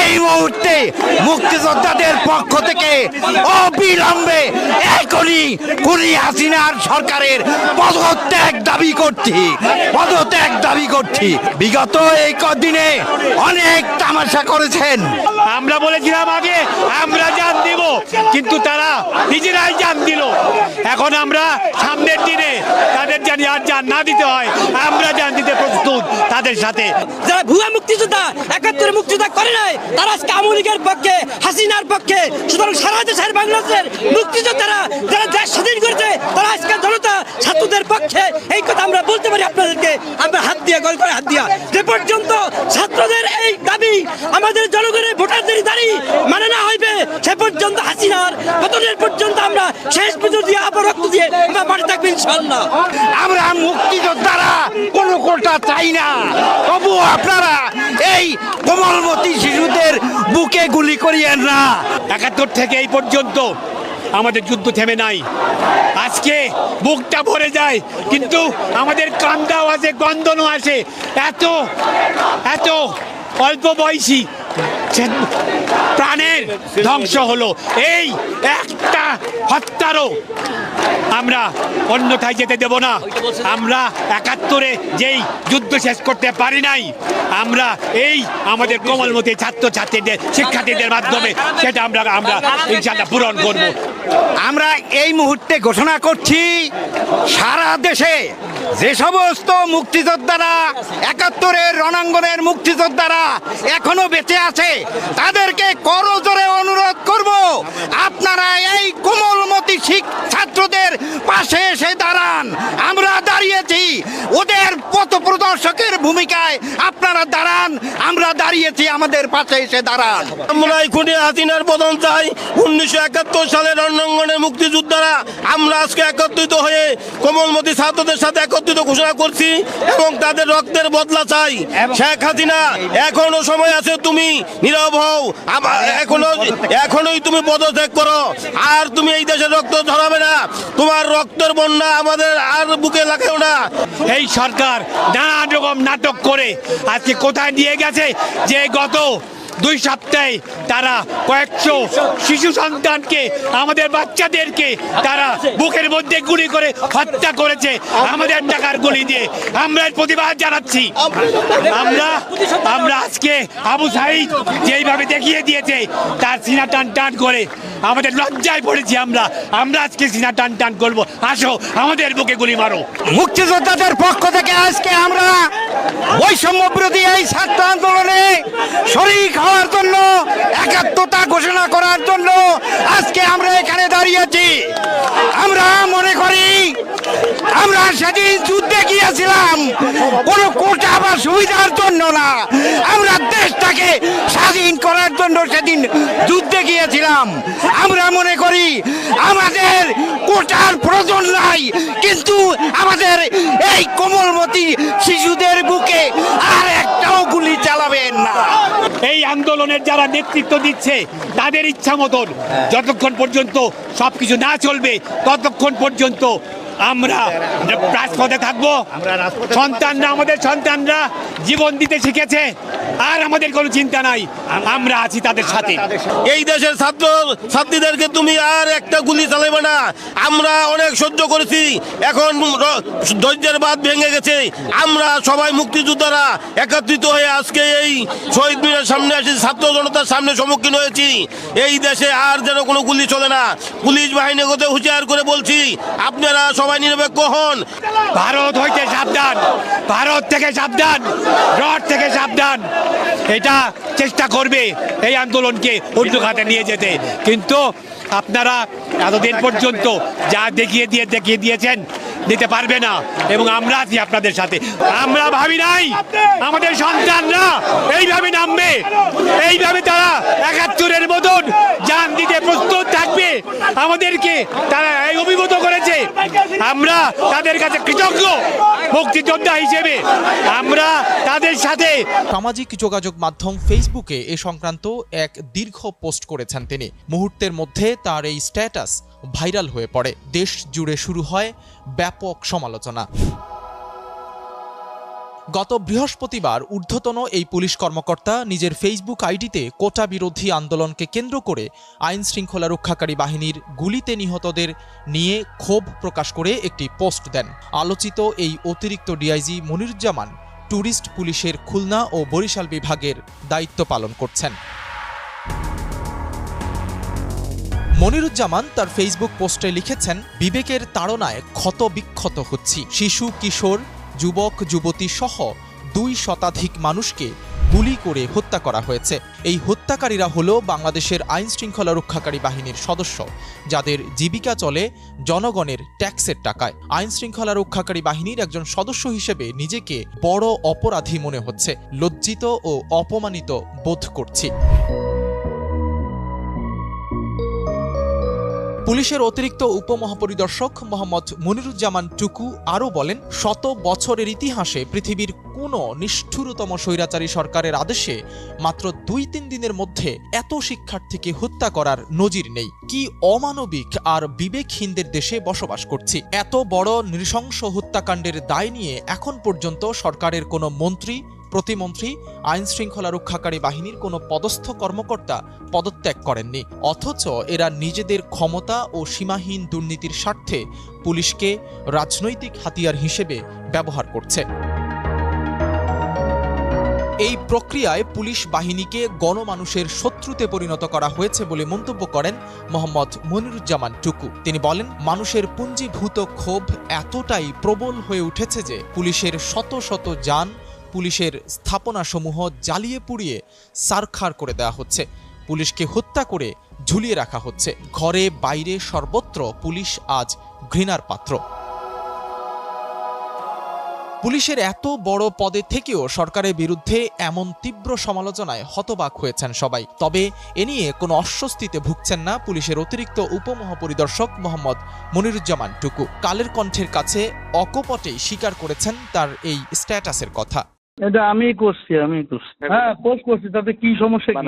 এই মুহূর্তে মুক্তিযোদ্ধাদের পক্ষ থেকে অবিলম্বে এখনই খুনি হাসিনার সরকারের পদত্যাগ দাবি করছি। বিগত এই কদিনে অনেক তামাশা করেছেন। আমরা বলেছিলাম আগে আমরা জান দিব, কিন্তু তারা নিজেরাই জান দিল। এখন আমরা সামনের দিনে তাদের জানি আর জান না দিতে হয়, আমরা জান দিতে প্রস্তুত তাদের সাথে। যারা ভুয়া মুক্তিযোদ্ধা ৭১ মুক্তিযোদ্ধা করে নাই, তারা আজকে আওয়ামী লীগের পক্ষে, হাসিনার পক্ষে। সুতরাং সারা দেশের বাংলাদেশের মুক্তিযোদ্ধারা যারা দেশ স্বাধীন করেছে, তারা আজকে জনতা ছাত্রদের পক্ষে। এই কথা আমরা বলতে পারি আপনাদেরকে, আমরা হাত দিয়ে গল করে হাত দিয়া। যে পর্যন্ত ছাত্রদের এই দাবি, আমাদের জনগণের ভোটারদের দাবি মানে না হইবে, সে পর্যন্ত হাসিনার পতনের পর্যন্ত আমরা শেষ পর্যন্ত দিয়ে আবার রক্ত দিয়ে আমরা মাঠে থাকবো ইনশাআল্লাহ। আমরা মুক্তিযোদ্ধারা কোনো কোটা চাই না, তবু আপনারা এই কোমলমতি শিশুদের বুকে গুলি করিয়েন না। ৭১ থেকে এই পর্যন্ত আমাদের যুদ্ধ থেমে নাই। আজকে বুকটা ভরে যায়, কিন্তু আমাদের কান্দাও আছে, গন্ধনও আসে। এত অল্প বয়সী প্রাণের ধ্বংস হলো এই একটা হত্যারও আমরা অন্যথায় যেতে দেব না। আমরা ৭১-এ যেই যুদ্ধ শেষ করতে পারি নাই, আমরা এই আমাদের কোমলমতি ছাত্রছাত্রীদের, শিক্ষার্থীদের মাধ্যমে সেটা আমরা ইনশাআল্লাহ পূরণ করব। আমরা এই মুহূর্তে ঘোষণা করছি, সারা দেশে যে সমস্ত মুক্তিযোদ্ধারা ৭১-এর রণাঙ্গনের মুক্তিযোদ্ধারা এখনো বেঁচে আছে, তাদেরকে করজোরে অনুরোধ করব, আপনারা এই কোমলমতি ছাত্রদের পাশে এসে দাঁড়ান। আমরা দাঁড়িয়েছি, ওদের পথ প্রদর্শকের ভূমিকায় আপনারা দাঁড়ান। আমরা দাঁড়িয়েছি, আমাদের পাশে এসে দাঁড়ান। আমরা খুনি হাসিনার পতন চাই। ১৯৭১ সালের রণাঙ্গনের মুক্তিযোদ্ধারা আমরা আজকে একত্রিত হয়ে কোমলমতি ছাত্রদের সাথে একত্রিত ঘোষণা করছি এবং তাদের রক্তের বদলা চাই। শেখ হাসিনা, এখনো সময় আছে, তুমি নীরব হও, এখনোই তুমি পদত্যাগ করো। আর তুমি এই দেশের রক্ত ঝরাবে না, তোমার রক্তের বন্যা আমাদের আর বুকে লাগাও না। এই সরকার নানা রকম নাটক করে আজকে কোথায় নিয়ে গেছে, যে গত 2 সপ্তাহে তারা কয়েকশো শিশু সন্তানকে, আমাদের বাচ্চাদেরকে তারা বুকের মধ্যে গুলি করে হত্যা করেছে আমাদের টাকার গুলি দিয়ে। আমরা এর প্রতিবাদ জানাচ্ছি। আমরা আজকে আবু সাঈদ যেইভাবে দেখিয়ে দিয়েছে, তার সিনা টান করে আমাদের লজ্জায় পড়েছি। আমরা আজকে সিনা টান করবো। আসো, আমাদের বুকে গুলি মারো। মুক্তিযোদ্ধাদের পক্ষ থেকে আজকে আমরা বৈষম্য বিরোধী এই ছাত্র আন্দোলনে শরীক হওয়ার জন্য, একাত্মতা ঘোষণা করার জন্য আজকে আমরা এখানে দাঁড়িয়েছি। আমরা মনে করি আমরা সেদিন যুদ্ধে গিয়েছিলাম কোনো কোটা বা সুবিধার জন্য না, আমরা দেশটাকে স্বাধীন করার জন্য সেদিন যুদ্ধে গিয়েছিলাম। আমরা মনে করি আমাদের কোটার প্রয়োজন নাই, কিন্তু আমাদের এই কোমলমতি শিশুদের বুকে আর একটাও গুলি চালাবেন না। এই আন্দোলনের যারা নেতৃত্ব দিচ্ছে, তাদের ইচ্ছা মতন যতক্ষণ পর্যন্ত সবকিছু না চলবে, ততক্ষণ পর্যন্ত আমরা রাজপথে থাকবো। আমাদের সন্তানরা জীবন দিতে শিখেছে, আর আমাদের কোনো চিন্তা নাই, আমরা আছি তাদের সাথে। এই দেশের ছাত্রীদেরকে তুমি আর একটা গুলি চালাবে না। আমরা অনেক সহ্য করেছি, এখন ধৈর্যের বাঁধ ভেঙে গেছে। আমরা সবাই মুক্তিযোদ্ধারা একত্রিত হয়ে আজকে এই শহীদ মিনারের সামনে এসে ছাত্র জনতার সামনে সম্মুখীন হয়েছি। এই দেশে আর যেন কোনো গুলি চলে না। পুলিশ বাহিনীকে হুঁশিয়ার করে বলছি, আপনারা সবাই নিরপেক্ষ হন। ভারত হইতে সাবধান, ভারত থেকে সাবধান, রড থেকে সাবধান। এটা চেষ্টা করবে এই আন্দোলনকে অন্য খাতে নিয়ে যেতে, কিন্তু আপনারা এতদিন পর্যন্ত যা দেখিয়ে দিয়েছেন, দিতে পারবে না। এবং আমরা আছি আপনাদের সাথে। আমরা ভাবি নাই আমাদের সন্তানরা এইভাবে নামবে, এইভাবে তারা ৭১-এর মতন জান দিতে প্রস্তুত থাকবে। আমাদেরকে তারা এই অভিভূত করেছে, আমরা তাদের কাছে কৃতজ্ঞ। মুক্তিযোদ্ধা হিসেবে আমরা তাদের সাথে। সামাজিক যোগাযোগ মাধ্যম ফেসবুকে এ সংক্রান্ত এক দীর্ঘ পোস্ট করেছেন তিনি। মুহূর্তের মধ্যে তার এই স্ট্যাটাস ভাইরাল হয়ে পড়ে। দেশ জুড়ে শুরু হয় ব্যাপক সমালোচনা। গত বৃহস্পতিবার ঊর্ধ্বতন এই পুলিশ কর্মকর্তা নিজের ফেসবুক আইডিতে কোটা বিরোধী আন্দোলনকে কেন্দ্র করে আইন শৃঙ্খলা রক্ষাকারী বাহিনীর গুলিতে নিহতদের নিয়ে ক্ষোভ প্রকাশ করে একটি পোস্ট দেন। আলোচিত এই অতিরিক্ত ডিআইজি মনিরুজ্জামান ট্যুরিস্ট পুলিশের খুলনা ও বরিশাল বিভাগের দায়িত্ব পালন করছেন। মনিরুজ্জামান তার ফেসবুক পোস্টে লিখেছেন, বিবেকের তাড়নায় ক্ষত বিক্ষত হচ্ছি। শিশু, কিশোর, যুবক, যুবতী সহ 2 শতাধিক মানুষকে গুলি করে হত্যা করা হয়েছে। এই হত্যাকারীরা হলো বাংলাদেশের আইন শৃঙ্খলা রক্ষাকারী বাহিনীর সদস্য, যাদের জীবিকা চলে জনগণের ট্যাক্সের টাকায়। আইন শৃঙ্খলা রক্ষাকারী বাহিনীর একজন সদস্য হিসেবে নিজেকে বড় অপরাধী মনে হচ্ছে, লজ্জিত ও অপমানিত বোধ করছি। পুলিশের অতিরিক্ত উপমহাপরিদর্শক মোহাম্মদ মনিরুজ্জামান টুকু আরও বলেন, শত বছরের ইতিহাসে পৃথিবীর কোনো নিষ্ঠুরতম স্বৈরাচারী সরকারের আদেশে মাত্র 2-3 দিনের মধ্যে এত শিক্ষার্থীকে হত্যা করার নজির নেই। কি অমানবিক আর বিবেকহীনদের দেশে বসবাস করছি। এত বড় নৃশংস হত্যাকাণ্ডের দায় নিয়ে এখন পর্যন্ত সরকারের কোনো মন্ত্রী, প্রতিমন্ত্রী, আইন শৃঙ্খলা রক্ষাকারী বাহিনীর কোনো পদস্থ কর্মকর্তা পদত্যাগ করেননি। অথচ এরা নিজেদের ক্ষমতা ও সীমাহীন দুর্নীতির স্বার্থে পুলিশকে রাজনৈতিক হাতিয়ার হিসেবে ব্যবহার করছে। এই প্রক্রিয়ায় পুলিশ বাহিনীকে গণমানুষের শত্রুতে পরিণত করা হয়েছে বলে মন্তব্য করেন মোহাম্মদ মনিরুজ্জামান টুকু। তিনি বলেন, মানুষের পুঞ্জীভূত ক্ষোভ এতটাই প্রবল হয়ে উঠেছে যে পুলিশের শত শত যান, পুলিশের স্থাপনাসমূহ জ্বালিয়ে পুড়িয়ে ছারখার করে দেওয়া হচ্ছে। পুলিশকে হত্যা করে ঝুলিয়ে রাখা হচ্ছে। ঘরে বাইরে সর্বত্র পুলিশ আজ ঘৃণার পাত্র। পুলিশের এত বড় পদে থেকেও সরকারের বিরুদ্ধে এমন তীব্র সমালোচনায় হতবাক হয়েছেন সবাই। তবে এ নিয়ে কোনো অস্বস্তিতে ভুগছেন না পুলিশের অতিরিক্ত উপমহাপরিদর্শক মোহাম্মদ মনিরুজ্জামান টুকু। কালের কণ্ঠের কাছে অকপটেই স্বীকার করেছেন তার এই স্ট্যাটাসের কথা। এটা আমি করছি। হ্যাঁ, পোস্ট করছি, তাতে কি সমস্যা কি?